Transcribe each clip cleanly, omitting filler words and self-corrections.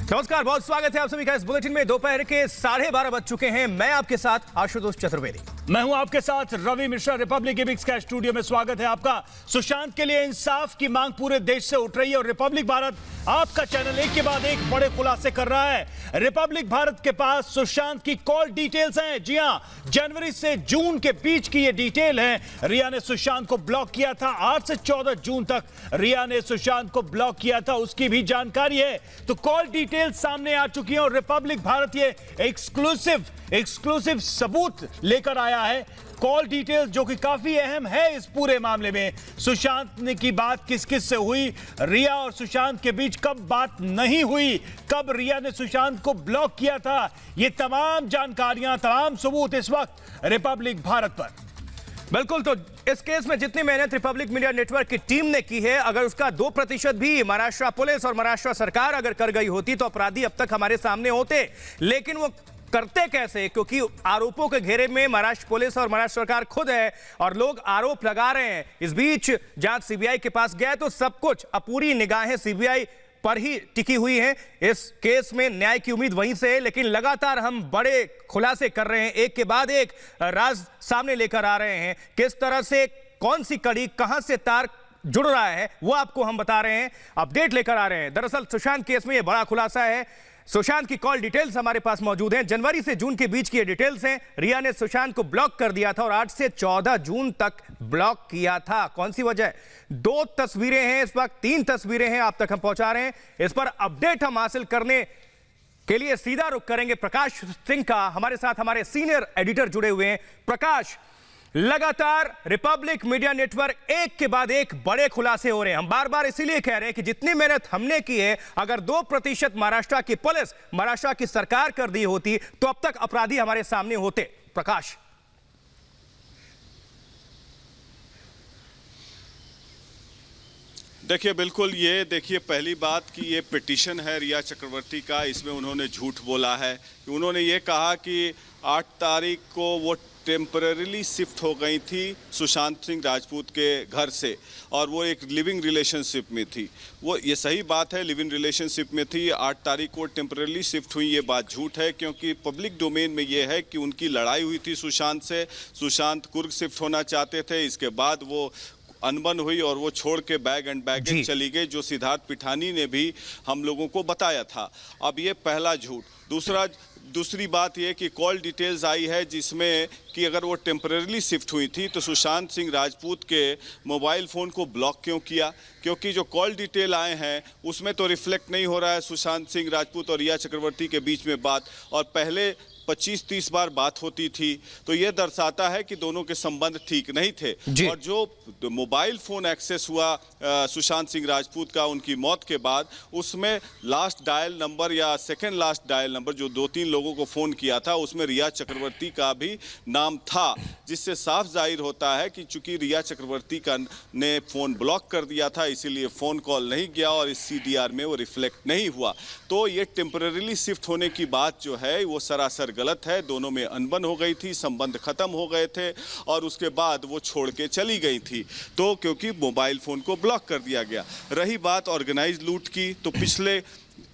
नमस्कार, बहुत स्वागत है आप सभी का इस बुलेटिन में। दोपहर के 12:30 बज चुके हैं। मैं आपके साथ आशुतोष चतुर्वेदी। मैं हूं आपके साथ रवि मिश्रा। रिपब्लिक इबिक्स का स्टूडियो में स्वागत है आपका। सुशांत के लिए इंसाफ की मांग पूरे देश से उठ रही है और रिपब्लिक भारत आपका चैनल एक के बाद एक बड़े खुलासे कर रहा है। रिपब्लिक भारत के पास सुशांत की कॉल डिटेल्स हैं। जी हां, जनवरी से जून के बीच की ये डिटेल है। रिया ने सुशांत को ब्लॉक किया था। 8 से 14 जून तक रिया ने सुशांत को ब्लॉक किया था, उसकी भी जानकारी है। तो कॉल डिटेल्स सामने आ चुकी हैं और रिपब्लिक भारत ये एक्सक्लूसिव सबूत लेकर आया है। कॉल डिटेल्स जो कि काफी अहम है इस पूरे मामले में। सुशांत ने की बात किस किस से हुई, रिया और सुशांत के बीच कब बात नहीं हुई, कब रिया ने सुशांत को ब्लॉक किया था, ये तमाम जानकारियां, तमाम सबूत इस वक्त रिपब्लिक भारत पर। बिल्कुल, तो इस केस में जितनी मेहनत रिपब्लिक मीडिया नेटवर्क की टीम ने की है, अगर उसका 2% भी महाराष्ट्र पुलिस और महाराष्ट्र सरकार अगर कर गई होती तो अपराधी अब तक हमारे सामने होते। लेकिन वो करते कैसे? क्योंकि आरोपों के घेरे में महाराष्ट्र पुलिस और महाराष्ट्र सरकार खुद है और लोग आरोप लगा रहे हैं। इस बीच जांच सीबीआई के पास गया तो सब कुछ, पूरी निगाहें सीबीआई पर ही टिकी हुई हैं। इस केस में न्याय की उम्मीद वहीं से है, लेकिन लगातार हम बड़े खुलासे कर रहे हैं, एक के बाद एक राज सामने लेकर आ रहे हैं। किस तरह से, कौन सी कड़ी, कहां से तार जुड़ रहा है, वो आपको हम बता रहे हैं, अपडेट लेकर आ रहे हैं। दरअसल सुशांत केस में यह बड़ा खुलासा है। सुशांत की कॉल डिटेल्स हमारे पास मौजूद हैं। जनवरी से जून के बीच की ये डिटेल्स हैं। रिया ने सुशांत को ब्लॉक कर दिया था और 8 से 14 जून तक ब्लॉक किया था। कौन सी वजह? 2 तस्वीरें हैं इस वक्त, 3 तस्वीरें हैं आप तक हम पहुंचा रहे हैं। इस पर अपडेट हम हासिल करने के लिए सीधा रुख करेंगे प्रकाश सिंह का। हमारे साथ हमारे सीनियर एडिटर जुड़े हुए हैं। प्रकाश, लगातार रिपब्लिक मीडिया नेटवर्क एक के बाद एक बड़े खुलासे हो रहे हैं। हम बार बार इसीलिए कह रहे हैं कि जितनी मेहनत हमने की है, अगर 2% महाराष्ट्र की पुलिस, महाराष्ट्र की सरकार कर दी होती तो अब तक अपराधी हमारे सामने होते। प्रकाश, देखिए, बिल्कुल, ये देखिए, पहली बात कि ये पिटीशन है रिया चक्रवर्ती का। इसमें उन्होंने झूठ बोला है कि उन्होंने ये कहा कि 8 तारीख को वो टेम्परेरीली शिफ्ट हो गई थी सुशांत सिंह राजपूत के घर से और वो एक लिविंग रिलेशनशिप में थी। वो ये सही बात है, लिविंग रिलेशनशिप में थी। 8 तारीख को टेम्परेरीली शिफ्ट हुई, ये बात झूठ है, क्योंकि पब्लिक डोमेन में ये है कि उनकी लड़ाई हुई थी सुशांत से। सुशांत कुर्ग शिफ्ट होना चाहते थे, इसके बाद वो अनबन हुई और वो छोड़ के बैग एंड बैगेज चली गई, जो सिद्धार्थ पिठानी ने भी हम लोगों को बताया था। अब ये पहला झूठ। दूसरी बात ये कि कॉल डिटेल्स आई है जिसमें कि अगर वो टेम्परेरीली शिफ्ट हुई थी तो सुशांत सिंह राजपूत के मोबाइल फ़ोन को ब्लॉक क्यों किया? क्योंकि जो कॉल डिटेल आए हैं उसमें तो रिफ्लेक्ट नहीं हो रहा है सुशांत सिंह राजपूत और रिया चक्रवर्ती के बीच में बात, और पहले 25-30 बार बात होती थी, तो ये दर्शाता है कि दोनों के संबंध ठीक नहीं थे। और जो मोबाइल फ़ोन एक्सेस हुआ सुशांत सिंह राजपूत का उनकी मौत के बाद, उसमें लास्ट डायल नंबर या सेकंड लास्ट डायल नंबर जो 2-3 लोगों को फ़ोन किया था, उसमें रिया चक्रवर्ती का भी नाम था, जिससे साफ जाहिर होता है कि चूंकि रिया चक्रवर्ती का ने फ़ोन ब्लॉक कर दिया था, इसीलिए फ़ोन कॉल नहीं गया और इस CDR में वो रिफ्लेक्ट नहीं हुआ। तो ये टेम्परेरीली शिफ्ट होने की बात जो है वो सरासर गलत है। दोनों में अनबन हो गई थी, संबंध खत्म हो गए थे और उसके बाद वो छोड़ के चली गई थी, तो क्योंकि मोबाइल फ़ोन को ब्लॉक कर दिया गया। रही बात ऑर्गेनाइज लूट की, तो पिछले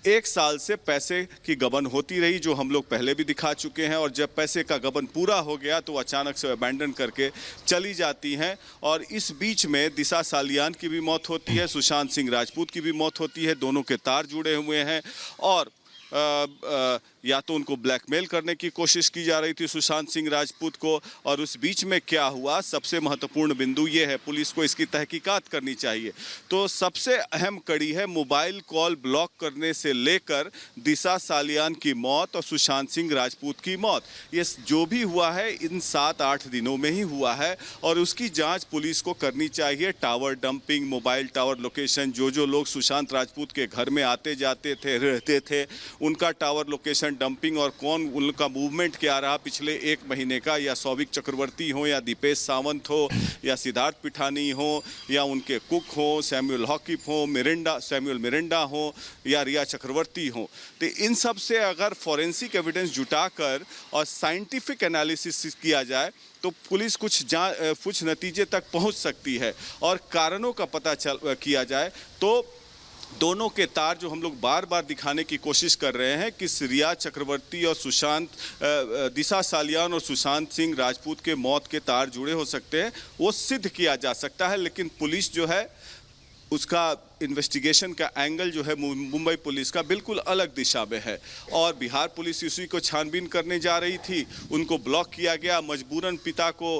1 साल से पैसे की गबन होती रही, जो हम लोग पहले भी दिखा चुके हैं, और जब पैसे का गबन पूरा हो गया तो अचानक से अबैंडन करके चली जाती हैं। और इस बीच में दिशा सालियान की भी मौत होती है, सुशांत सिंह राजपूत की भी मौत होती है। दोनों के तार जुड़े हुए हैं और या तो उनको ब्लैकमेल करने की कोशिश की जा रही थी सुशांत सिंह राजपूत को, और उस बीच में क्या हुआ, सबसे महत्वपूर्ण बिंदु ये है, पुलिस को इसकी तहकीकात करनी चाहिए। तो सबसे अहम कड़ी है मोबाइल कॉल ब्लॉक करने से लेकर दिशा सालियान की मौत और सुशांत सिंह राजपूत की मौत। ये जो भी हुआ है इन 7-8 दिनों में ही हुआ है और उसकी जांच पुलिस को करनी चाहिए। Tower dumping, mobile tower location, जो लोग सुशांत राजपूत के घर में आते जाते थे, रहते थे, उनका टावर लोकेशन डंपिंग और कौन उनका मूवमेंट क्या रहा पिछले 1 महीने का, या सौविक चक्रवर्ती हो या दीपेश सावंत हो या सिद्धार्थ पिठानी हो या उनके कुक हो, सैमुअल हॉकिप हो, सैमुअल मिरिंडा हो या रिया चक्रवर्ती हो। तो इन सब से अगर फॉरेंसिक एविडेंस जुटाकर और साइंटिफिक एनालिसिस किया जाए तो पुलिस कुछ नतीजे तक पहुंच सकती है और कारणों का पता किया जाए तो दोनों के तार जो हम लोग बार बार दिखाने की कोशिश कर रहे हैं कि रिया चक्रवर्ती और दिशा सालियान और सुशांत सिंह राजपूत के मौत के तार जुड़े हो सकते हैं, वो सिद्ध किया जा सकता है। लेकिन पुलिस जो है उसका इन्वेस्टिगेशन का एंगल जो है मुंबई पुलिस का बिल्कुल अलग दिशा में है और बिहार पुलिस इसी को छानबीन करने जा रही थी, उनको ब्लॉक किया गया। मजबूरन पिता को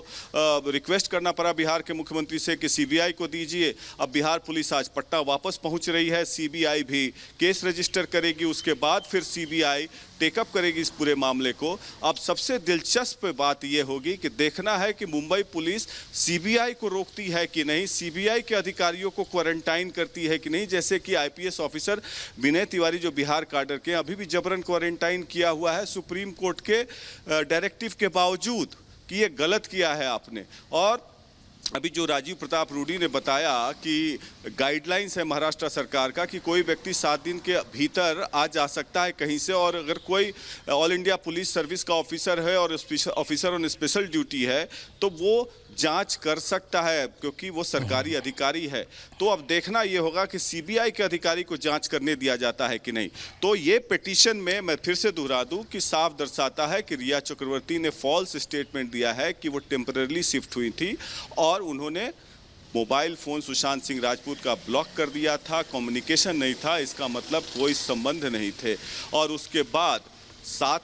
रिक्वेस्ट करना पड़ा बिहार के मुख्यमंत्री से कि सीबीआई को दीजिए। अब बिहार पुलिस आज पटना वापस पहुंच रही है, सीबीआई भी केस रजिस्टर करेगी, उसके बाद फिर सीबीआई टेकअप करेगी इस पूरे मामले को। अब सबसे दिलचस्प बात यह होगी कि देखना है कि मुंबई पुलिस सीबीआई को रोकती है कि नहीं, सीबीआई के अधिकारियों को क्वारंटाइन करती है कि नहीं। जैसे कि आईपीएस ऑफिसर विनय तिवारी जो बिहार काडर के अभी भी जबरन क्वारंटाइन किया हुआ है सुप्रीम कोर्ट के डायरेक्टिव के बावजूद कि ये गलत किया है आपने। और अभी जो राजीव प्रताप रूडी ने बताया कि गाइडलाइंस है महाराष्ट्र सरकार का कि कोई व्यक्ति 7 दिन के भीतर आ जा सकता है कहीं से, और अगर कोई ऑल इंडिया पुलिस सर्विस का ऑफिसर है और ऑफिसर ऑन स्पेशल ड्यूटी है तो वो जांच कर सकता है क्योंकि वो सरकारी अधिकारी है। तो अब देखना ये होगा कि सीबीआई के अधिकारी को जांच करने दिया जाता है कि नहीं। तो ये पिटीशन में मैं फिर से दोहरा दूं कि साफ दर्शाता है कि रिया चक्रवर्ती ने फॉल्स स्टेटमेंट दिया है कि वो टेम्पररी शिफ्ट हुई थी और उन्होंने मोबाइल फ़ोन सुशांत सिंह राजपूत का ब्लॉक कर दिया था, कम्युनिकेशन नहीं था, इसका मतलब कोई संबंध नहीं थे। और उसके बाद 7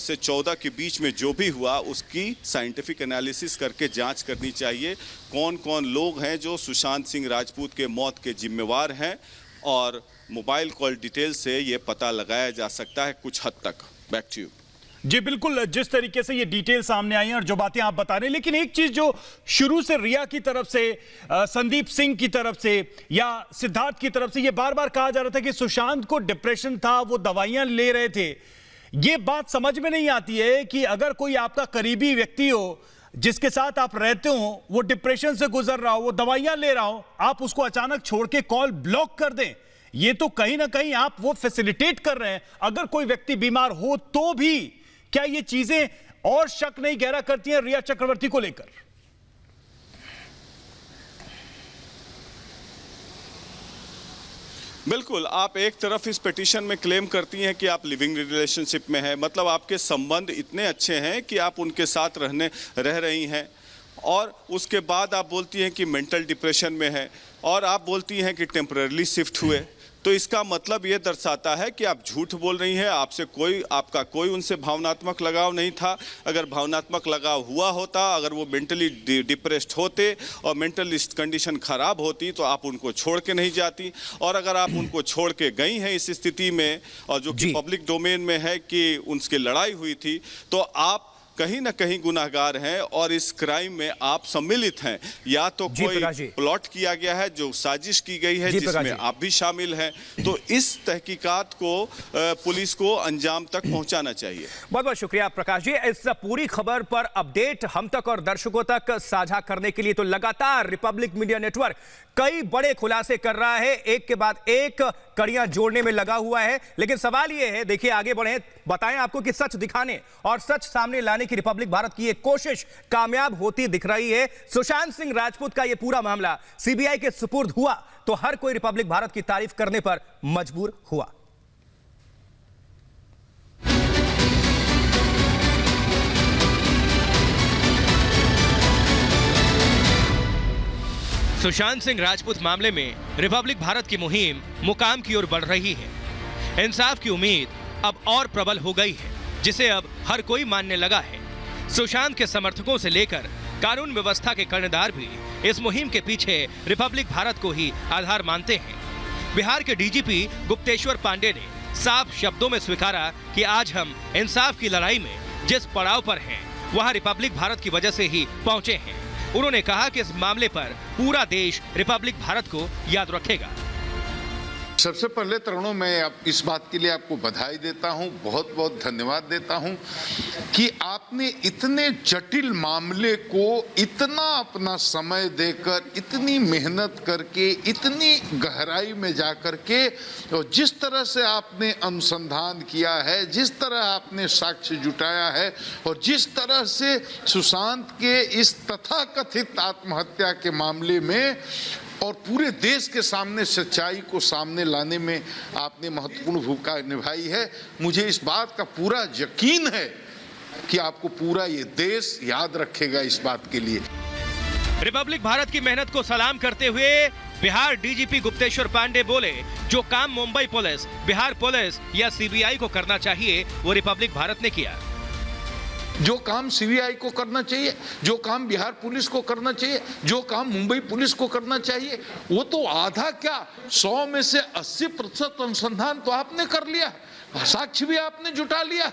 से 14 के बीच में जो भी हुआ उसकी साइंटिफिक एनालिसिस करके जांच करनी चाहिए, कौन कौन लोग हैं जो सुशांत सिंह राजपूत के मौत के जिम्मेवार हैं, और मोबाइल कॉल डिटेल से ये पता लगाया जा सकता है कुछ हद तक। Back to you. जी बिल्कुल, जिस तरीके से ये डिटेल सामने आई हैं और जो बातें आप बता रहे हैं, लेकिन एक चीज जो शुरू से रिया की तरफ से, संदीप सिंह की तरफ से या सिद्धार्थ की तरफ से ये बार बार कहा जा रहा था कि सुशांत को डिप्रेशन था, वो दवाइयां ले रहे थे। ये बात समझ में नहीं आती है कि अगर कोई आपका करीबी व्यक्ति हो जिसके साथ आप रहते हो, वो डिप्रेशन से गुजर रहा हो, वो दवाइयां ले रहा हो, आप उसको अचानक छोड़ के कॉल ब्लॉक कर दें, ये तो कहीं ना कहीं आप वो फैसिलिटेट कर रहे हैं। अगर कोई व्यक्ति बीमार हो तो भी क्या ये चीजें और शक नहीं गहरा करती हैं रिया चक्रवर्ती को लेकर? बिल्कुल, आप एक तरफ इस पिटीशन में क्लेम करती हैं कि आप लिविंग रिलेशनशिप में हैं, मतलब आपके संबंध इतने अच्छे हैं कि आप उनके साथ रह रही हैं, और उसके बाद आप बोलती हैं कि मेंटल डिप्रेशन में है, और आप बोलती हैं कि टेम्पररी शिफ्ट हुए। तो इसका मतलब ये दर्शाता है कि आप झूठ बोल रही हैं, आपका कोई उनसे भावनात्मक लगाव नहीं था। अगर भावनात्मक लगाव हुआ होता, अगर वो मेंटली डिप्रेस्ड होते और मेंटल कंडीशन खराब होती तो आप उनको छोड़ के नहीं जाती। और अगर आप उनको छोड़ के गई हैं इस स्थिति में, और जो कि पब्लिक डोमेन में है कि उनकी लड़ाई हुई थी, तो आप कहीं ना कहीं गुनाहगार हैं और इस क्राइम में आप सम्मिलित हैं। या तो कोई प्लॉट किया गया है, जो साजिश की गई है जिसमें आप भी शामिल हैं। तो इस तहकीकात को पुलिस को अंजाम तक पहुंचाना चाहिए। बहुत बहुत शुक्रिया प्रकाश जी। इस पूरी खबर पर अपडेट हम तक और दर्शकों तक साझा करने के लिए तो लगातार रिपब्लिक मीडिया नेटवर्क कई बड़े खुलासे कर रहा है, एक के बाद एक कड़ियां जोड़ने में लगा हुआ है। लेकिन सवाल यह है, देखिए आगे बढ़े, बताएं आपको कि सच दिखाने और सच सामने लाने की रिपब्लिक भारत की एक कोशिश कामयाब होती दिख रही है। सुशांत सिंह राजपूत का यह पूरा मामला सीबीआई के सुपुर्द हुआ तो हर कोई रिपब्लिक भारत की तारीफ करने पर मजबूर हुआ। सुशांत सिंह राजपूत मामले में रिपब्लिक भारत की मुहिम मुकाम की ओर बढ़ रही है। इंसाफ की उम्मीद अब और प्रबल हो गई है, जिसे अब हर कोई मानने लगा है। सुशांत के समर्थकों से लेकर कानून व्यवस्था के कर्णधार भी इस मुहिम के पीछे रिपब्लिक भारत को ही आधार मानते हैं। बिहार के डीजीपी गुप्तेश्वर पांडे ने साफ शब्दों में स्वीकारा कि आज हम इंसाफ की लड़ाई में जिस पड़ाव पर हैं, वहां रिपब्लिक भारत की वजह से ही पहुंचे हैं। उन्होंने कहा कि इस मामले पर पूरा देश रिपब्लिक भारत को याद रखेगा। सबसे पहले तरुणों, मैं इस बात के लिए आपको बधाई देता हूं, बहुत बहुत धन्यवाद देता हूं कि आपने इतने जटिल मामले को इतना अपना समय देकर, इतनी मेहनत करके, इतनी गहराई में जाकर के, और जिस तरह से आपने अनुसंधान किया है, जिस तरह आपने साक्ष्य जुटाया है, और जिस तरह से सुशांत के इस तथाकथित आत्महत्या के मामले में और पूरे देश के सामने सच्चाई को सामने लाने में आपने महत्वपूर्ण भूमिका निभाई है। मुझे इस बात का पूरा यकीन है कि आपको पूरा ये देश याद रखेगा इस बात के लिए। रिपब्लिक भारत की मेहनत को सलाम करते हुए बिहार डीजीपी गुप्तेश्वर पांडे बोले, जो काम मुंबई पुलिस, बिहार पुलिस या सीबीआई को करना चाहिए वो रिपब्लिक भारत ने किया। जो काम सीबीआई को करना चाहिए, जो काम बिहार पुलिस को करना चाहिए, जो काम मुंबई पुलिस को करना चाहिए, वो तो आधा क्या 100 में से 80% अनुसंधान तो आपने कर लिया, साक्ष्य भी आपने जुटा लिया।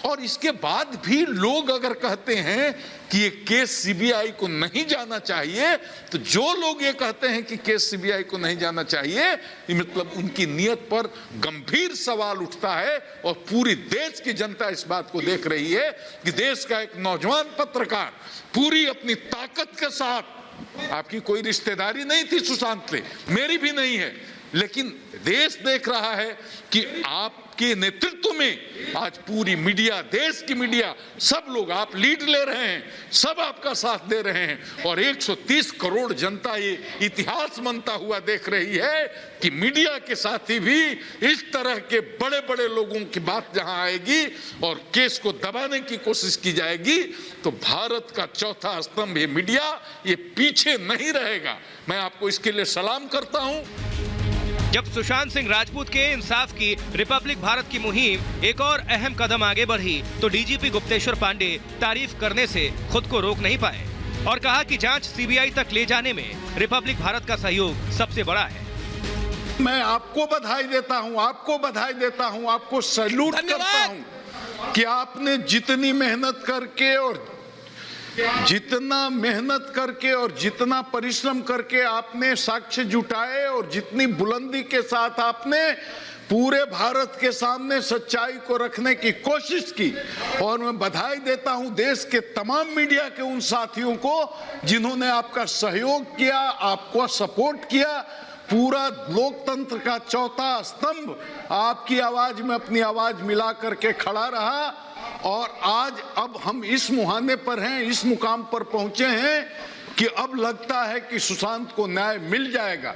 और इसके बाद भी लोग अगर कहते हैं कि ये केस सीबीआई को नहीं जाना चाहिए, तो जो लोग ये कहते हैं कि केस सीबीआई को नहीं जाना चाहिए, मतलब उनकी नियत पर गंभीर सवाल उठता है। और पूरी देश की जनता इस बात को देख रही है कि देश का एक नौजवान पत्रकार पूरी अपनी ताकत के साथ, आपकी कोई रिश्तेदारी नहीं थी सुशांत से, मेरी भी नहीं है, लेकिन देश देख रहा है कि आपके नेतृत्व में आज पूरी मीडिया, देश की मीडिया, सब लोग, आप लीड ले रहे हैं, सब आपका साथ दे रहे हैं। और 130 करोड़ जनता ये इतिहास बनता हुआ देख रही है कि मीडिया के साथ ही भी इस तरह के बड़े बड़े लोगों की बात जहां आएगी और केस को दबाने की कोशिश की जाएगी, तो भारत का चौथा स्तंभ ये मीडिया, ये पीछे नहीं रहेगा। मैं आपको इसके लिए सलाम करता हूं। जब सुशांत सिंह राजपूत के इंसाफ की रिपब्लिक भारत की मुहिम एक और अहम कदम आगे बढ़ी, तो डीजीपी गुप्तेश्वर पांडे तारीफ करने से खुद को रोक नहीं पाए और कहा कि जांच सीबीआई तक ले जाने में रिपब्लिक भारत का सहयोग सबसे बड़ा है। मैं आपको बधाई देता हूं, आपको बधाई देता हूं, आपको सैल्यूट करता हूं कि आपने जितनी मेहनत करके और जितना परिश्रम करके आपने साक्ष्य जुटाए और जितनी बुलंदी के साथ आपने पूरे भारत के सामने सच्चाई को रखने की कोशिश की। और मैं बधाई देता हूं देश के तमाम मीडिया के उन साथियों को जिन्होंने आपका सहयोग किया, आपको सपोर्ट किया। पूरा लोकतंत्र का चौथा स्तंभ आपकी आवाज में अपनी आवाज मिला करके खड़ा रहा। और आज अब हम इस मुहाने पर हैं, इस मुकाम पर पहुंचे हैं कि अब लगता है कि सुशांत को न्याय मिल जाएगा।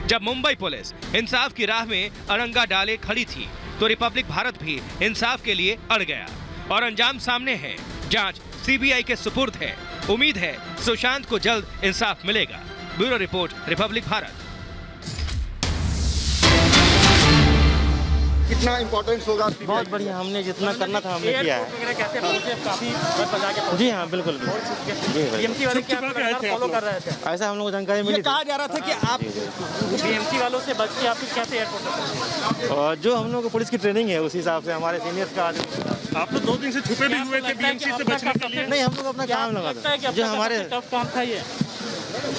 जब मुंबई पुलिस इंसाफ की राह में अड़ंगा डाले खड़ी थी, तो रिपब्लिक भारत भी इंसाफ के लिए अड़ गया और अंजाम सामने है। जांच सीबीआई के सुपुर्द है। उम्मीद है सुशांत को जल्द इंसाफ मिलेगा। Bureau report, Republic Bharat. कितना इम्पोर्टेंस होगा? बहुत बढ़िया, हमने जितना करना था हमने किया है। जी हाँ, बिल्कुल बीएमसी वाले क्या फॉलो कर रहे थे? ऐसा हम लोग को जानकारी मिली। कहा जा रहा था कि आप बीएमसी वालों से बच के आप कैसे एयरपोर्ट? और जो हम लोग को पुलिस की ट्रेनिंग है उस हिसाब से हमारे सीनियर्स का। आप लोग 2 दिन से छुपे भी हुए थे बीएमसी से बचने के लिए? नहीं, हम लोग अपना काम लगा था। जो हमारे टफ काम था, ये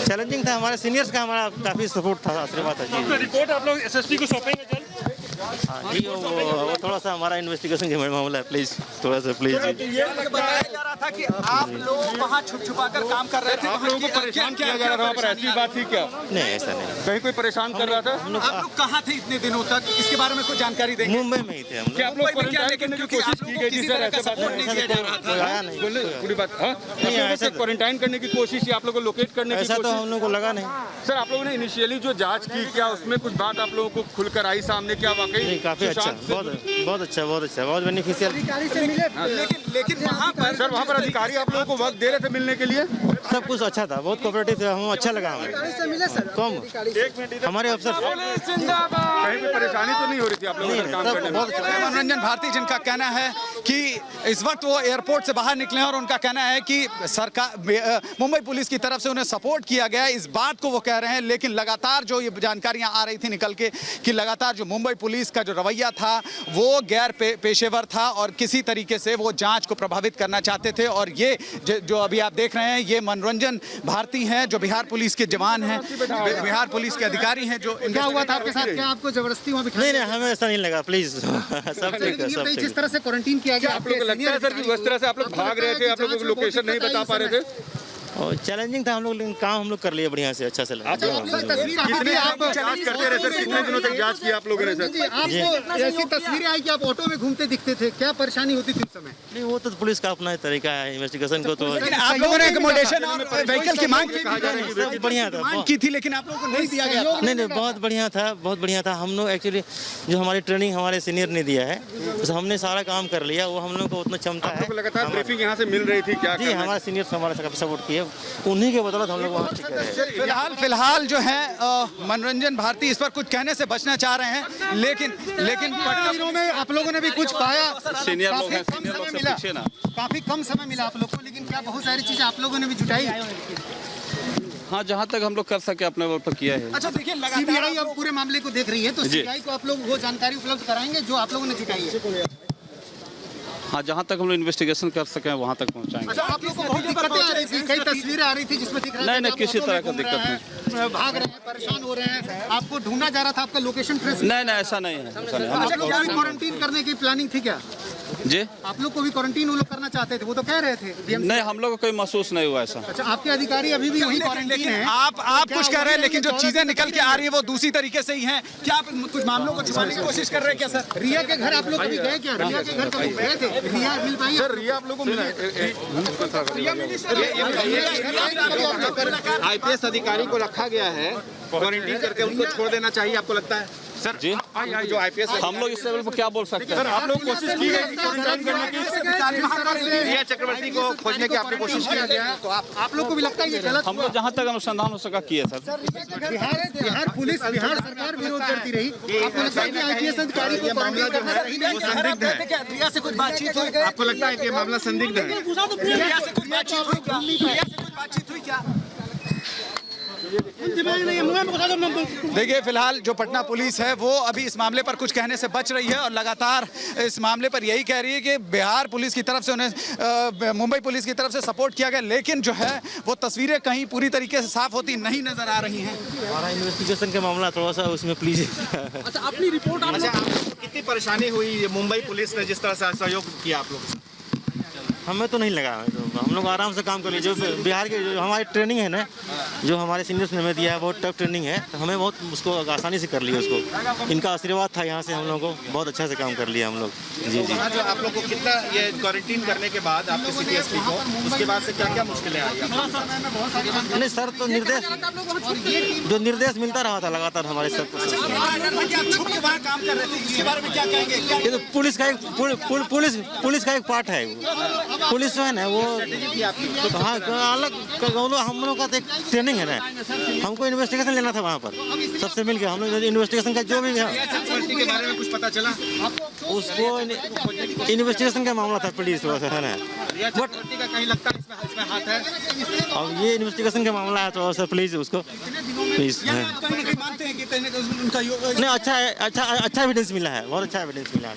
चैलेंजिंग था, हमारे सीनियर्स का हमारा काफी सपोर्ट था, आशीर्वाद था। तो रिपोर्ट आप लोग एसएसपी को सौंपेंगे जल्द? जी, वो थोड़ा सा हमारा इन्वेस्टिगेशन का मामला है, प्लीज थोड़ा सा प्लीज। ये बताया जा रहा था कि आप लोग वहाँ छुपा कर काम कर रहे थे, आप लोगों को परेशान किया जा रहा था, ऐसी बात थी क्या? नहीं, ऐसा नहीं। कहीं कोई परेशान कर रहा था? आप लोग कहाँ थे इतने दिनों तक? इसके बारे में कुछ जानकारी देंगे? मुंबई में ही थे हम लोग। आप लोग क्वारंटाइन करने की कोशिश की गई थी सर? ऐसे बात नहीं किया जा रहा था? आया नहीं, पूरी बात नहीं, ऐसे क्वारंटाइन करने की कोशिश या आप लोगों को लोकेट करने की ऐसा तो हम लोग को लगा नहीं। सर, आप लोगों ने इनिशियली जो जांच की, क्या उसमें कुछ बात आप लोगों को खुलकर आई सामने? क्या वाकई काफी अच्छा, बहुत अच्छा, बहुत बेनिफिशियल। लेकिन वहाँ पर अधिकारी आप लोगों को वक्त दे रहे थे मिलने के लिए? सब कुछ अच्छा था, बहुत कोऑपरेटिव थे, हम अच्छा लगा हमें। कम हमारे अफसर कहीं भी परेशानी तो नहीं हो रही थी आप लोगों को काम करने में? मनोरंजन भारती जिनका कहना है कि इस वक्त वो एयरपोर्ट से बाहर निकले और उनका कहना है कि सरकार, मुंबई पुलिस की तरफ से उन्हें सपोर्ट किया गया, इस बात को वो कह रहे हैं। लेकिन लगातार जो ये जानकारियां आ रही थी निकल के कि लगातार जो मुंबई पुलिस का जो रवैया था वो गैर पेशेवर था और किसी तरीके से वो जांच को प्रभावित करना चाहते थे। और ये जो अभी आप देख रहे हैं, ये मनोरंजन भारती हैं, जो बिहार पुलिस के जवान हैं, बिहार पुलिस के अधिकारी हैं। जो क्या हुआ था आपके साथ? क्या आपको जबरदस्ती वहाँ नहीं, हमें ऐसा नहीं लगा, प्लीज सब ठीक है, सब ठीक। जिस तरह से क्वारंटीन किया गया, आप लोगों को लगता है सर कि उस तरह से आप लोग भाग रहे थे, आप लोगों को लोकेशन नहीं बता पा रहे थे? और चैलेंजिंग था हम लोग, लेकिन काम हम लोग कर लिए बढ़िया से, अच्छा से लगा। कितने आप जांच करते रहे सर? कितने दिनों तक जांच की आप लोगों ने सर? आपको ऐसी तस्वीरें आई कि आप ऑटो में घूमते दिखते थे, क्या परेशानी होती थी उस समय? नहीं, वो तो पुलिस का अपना तरीका है इन्वेस्टिगेशन को, तो आप लोगों ने एकोमोडेशन और व्हीकल की मांग की सब बढ़िया था। मांग की थी, लेकिन आप लोगों को नहीं दिया गया। नहीं, बहुत बढ़िया था, बहुत बढ़िया था। हम लोग एक्चुअली जो हमारी ट्रेनिंग हमारे सीनियर ने दिया है, तो हमने सारा काम कर लिया, वो हम लोग को उतना क्षमता है। लगातार ब्रीफिंग यहाँ से मिल रही थी क्या? जी, हमारे सीनियर हमारे सपोर्ट किए, उन्हीं के बदौलत हम लोग वहाँ टिके रहे। फिलहाल जो है मनोरंजन भारती इस पर कुछ कहने से बचना चाह रहे हैं, लेकिन पटना दिनों में आप लोगों ने भी कुछ पाया? सीनियर लोग हैं, काफी कम सीनियर लोग समय से मिला। पूछिए ना। काफी कम समय मिला आप लोग को, लेकिन क्या बहुत सारी चीजें आप लोगों ने भी जुटाई? हाँ, जहाँ तक हम लोग कर सके अपने बल पर किया है। अच्छा, देखिए सीबीआई अब पूरे मामले को देख रही है, तो सीबीआई को आप लोग वो जानकारी उपलब्ध कराएंगे जो आप लोगों ने जुटाई है? हाँ, जहाँ तक हम लोग इन्वेस्टिगेशन कर सके वहाँ तक पहुँचाएंगे। अच्छा, आप लोग को बहुत दिक्कतें आ रही थी, कई तस्वीरें आ रही थी जिसमें दिख रहा था नहीं, कि आप किसी ऑटो तरह में का घूम दिक्कत रहे हैं, भाग रहे हैं, परेशान हो रहे हैं, आपको ढूंढा जा रहा था, आपका लोकेशन ट्रेस? नहीं, ऐसा नहीं है, ऐसा नहीं। हम अच्छा, लोग क्या क्वारंटीन करने की प्लानिंग थी क्या? जी आप लोग को भी क्वारंटीन वो लोग करना चाहते थे, वो तो कह रहे थे DMC। नहीं, हम लोग को कोई महसूस नहीं हुआ ऐसा। अच्छा, आपके अधिकारी अभी भी वही क्वारंटीन है? आप कुछ कह रहे हैं, लेकिन जो चीजें निकल के आ रही है वो दूसरी तरीके से ही हैं। क्या आप कुछ मामलों को छिपाने की कोशिश कर रहे हैं क्या सर? रिया के घर आप लोग कभी गए क्या? रिया के घर कभी गए थे? रिया मिल पाई? सर रिया आप लोगों को आईपीएस अधिकारी को रखा गया है, क्वारंटीन करके उनको छोड़ देना चाहिए, आपको लगता है सर? जी, जो आईपीएस हम लोग इस लेवल पर क्या बोल सकते हैं? आप लोग कोशिश की है क्वारंटाइन करने की? रिया चक्रवर्ती को खोजने की आपने कोशिश की है, तो आप लोग को भी लगता है ये गलत? हम लोग जहाँ तक अनुसंधान हो सका किए सर। बिहार पुलिस, बिहार सरकार विरोध करती रही, आपको लगता है कि आईपीएस अधिकारी को मामला जो है वो संदिग्ध है? रिया से कुछ बातचीत हुई? आपको लगता है कि ये मामला संदिग्ध है? रिया से कुछ बातचीत हुई क्या? रिया से कुछ बातचीत हुई क्या? देखिए, फिलहाल जो पटना पुलिस है वो अभी इस मामले पर कुछ कहने से बच रही है और लगातार इस मामले पर यही कह रही है कि बिहार पुलिस की तरफ से उन्हें मुंबई पुलिस की तरफ से सपोर्ट किया गया, लेकिन जो है वो तस्वीरें कहीं पूरी तरीके से साफ होती नहीं नजर आ रही हैं। हमारा इन्वेस्टिगेशन का मामला थोड़ा सा उसमें प्लीज। अच्छा, अपनी रिपोर्ट अच्छा, आपको कितनी परेशानी हुई मुंबई पुलिस ने जिस तरह से सहयोग किया आप लोग? हमें तो नहीं लगा, तो हम लोग आराम से काम कर लिए। जो बिहार के जो हमारी ट्रेनिंग है ना, जो हमारे सीनियर्स ने हमें दिया है, बहुत टफ ट्रेनिंग है, तो हमें बहुत उसको आसानी से कर लिया उसको। इनका आशीर्वाद था यहाँ से, हम लोगों को बहुत अच्छा से काम कर लिया हम लोग। जी जी। जो आप लोग को कितना ये क्वारंटीन करने के बाद आपके सीपीएसपी को, उसके बाद से क्या क्या मुश्किलें आई? नहीं सर, तो जो निर्देश मिलता रहा था लगातार हमारे सर। ये तो पुलिस का एक पार्ट है। पुलिस जो है ना वो हाँ अलग हम लोग का तो एक ट्रेनिंग है ना, हमको इन्वेस्टिगेशन लेना था वहाँ पर, सबसे मिल गया हम लोग इन्वेस्टिगेशन का जो भी है के बारे में कुछ पता चला उसको। इन्वेस्टिगेशन का मामला था पुलिस है ना, बट कहीं लगता है इसमें हाथ है। अब ये इन्वेस्टिगेशन का मामला है तो सर प्लीज उसको प्लीज। नहीं, अच्छा एविडेंस मिला है, बहुत अच्छा एविडेंस मिला है।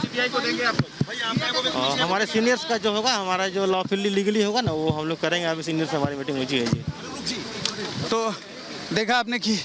सीबीआई को देंगे आप लोग? और हमारे सीनियर्स का जो होगा, हमारा जो लॉफुली लीगली होगा ना, वो हम लोग करेंगे। अभी सीनियर्स हमारी मीटिंग हुई है जी। तो देखा आपने कि